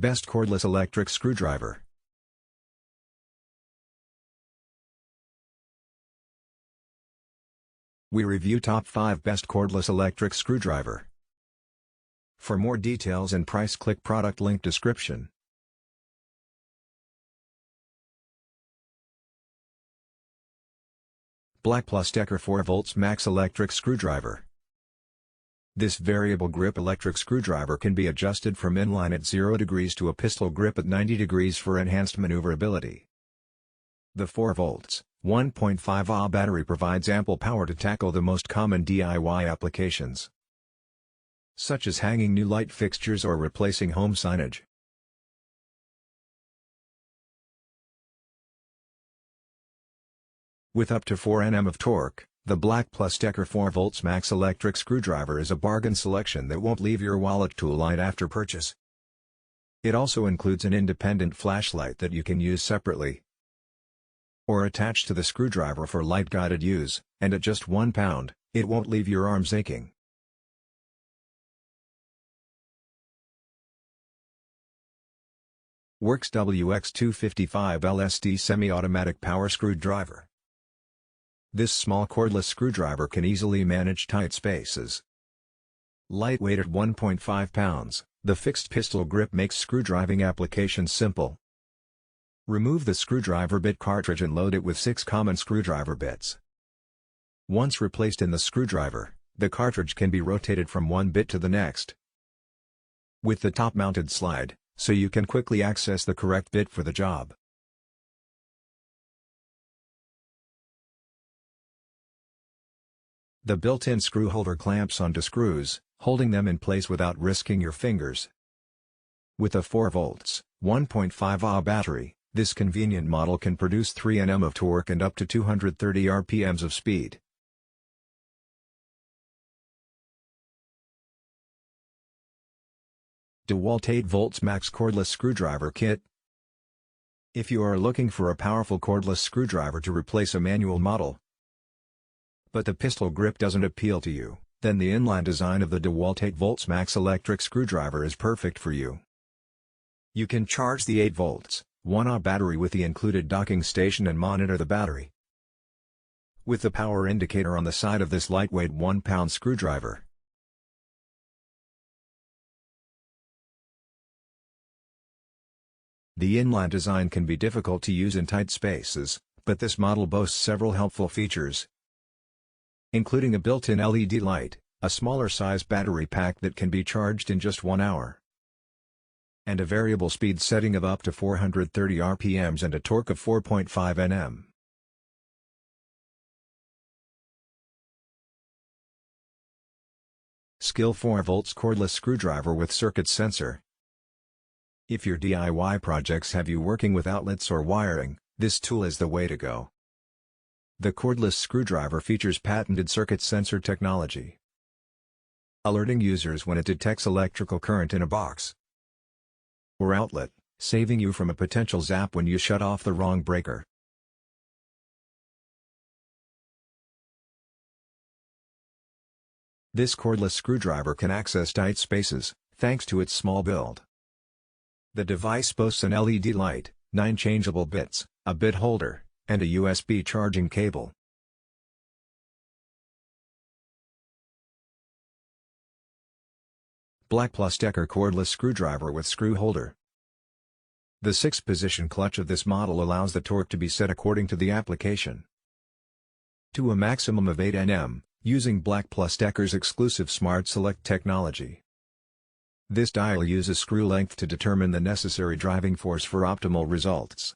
Best cordless electric screwdriver. We review top 5 best cordless electric screwdriver. For more details and price, click product link description. BLACK+DECKER 4V Max Electric Screwdriver. This variable grip electric screwdriver can be adjusted from inline at 0 degrees to a pistol grip at 90 degrees for enhanced maneuverability. The 4V, 1.5 Ah battery provides ample power to tackle the most common DIY applications, such as hanging new light fixtures or replacing home signage. With up to 4 Nm of torque, the BLACK+DECKER 4V Max electric screwdriver is a bargain selection that won't leave your wallet too light after purchase. It also includes an independent flashlight that you can use separately or attach to the screwdriver for light guided use, and at just 1 pound, it won't leave your arms aching. WORX WX255 LSD semi-automatic power screwdriver. This small cordless screwdriver can easily manage tight spaces. Lightweight at 1.5 pounds, the fixed pistol grip makes screwdriving applications simple. Remove the screwdriver bit cartridge and load it with 6 common screwdriver bits. Once replaced in the screwdriver, the cartridge can be rotated from one bit to the next with the top-mounted slide, so you can quickly access the correct bit for the job. The built-in screw holder clamps onto screws, holding them in place without risking your fingers. With a 4V, 1.5 Ah battery, this convenient model can produce 3 Nm of torque and up to 230 RPMs of speed. DEWALT 8V Max Cordless Screwdriver Kit. If you are looking for a powerful cordless screwdriver to replace a manual model, but the pistol grip doesn't appeal to you, then the inline design of the DEWALT 8V Max electric screwdriver is perfect for you. You can charge the 8V, 1 Ah battery with the included docking station and monitor the battery with the power indicator on the side of this lightweight 1-pound screwdriver. The inline design can be difficult to use in tight spaces, but this model boasts several helpful features, including a built-in LED light, a smaller size battery pack that can be charged in just 1 hour, and a variable speed setting of up to 430 RPMs and a torque of 4.5 Nm. SKIL 4V cordless screwdriver with circuit sensor. If your DIY projects have you working with outlets or wiring, this tool is the way to go. The cordless screwdriver features patented circuit sensor technology, alerting users when it detects electrical current in a box or outlet, saving you from a potential zap when you shut off the wrong breaker. This cordless screwdriver can access tight spaces, thanks to its small build. The device boasts an LED light, 9 changeable bits, a bit holder, and a USB charging cable. BLACK+DECKER cordless screwdriver with screw holder. The 6-position clutch of this model allows the torque to be set according to the application to a maximum of 8 Nm, using BLACK+DECKER's exclusive Smart Select technology. This dial uses screw length to determine the necessary driving force for optimal results.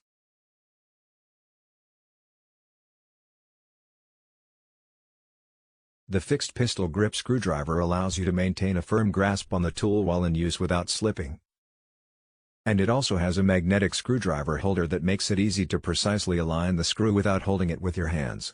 The fixed pistol grip screwdriver allows you to maintain a firm grasp on the tool while in use without slipping. And it also has a magnetic screwdriver holder that makes it easy to precisely align the screw without holding it with your hands.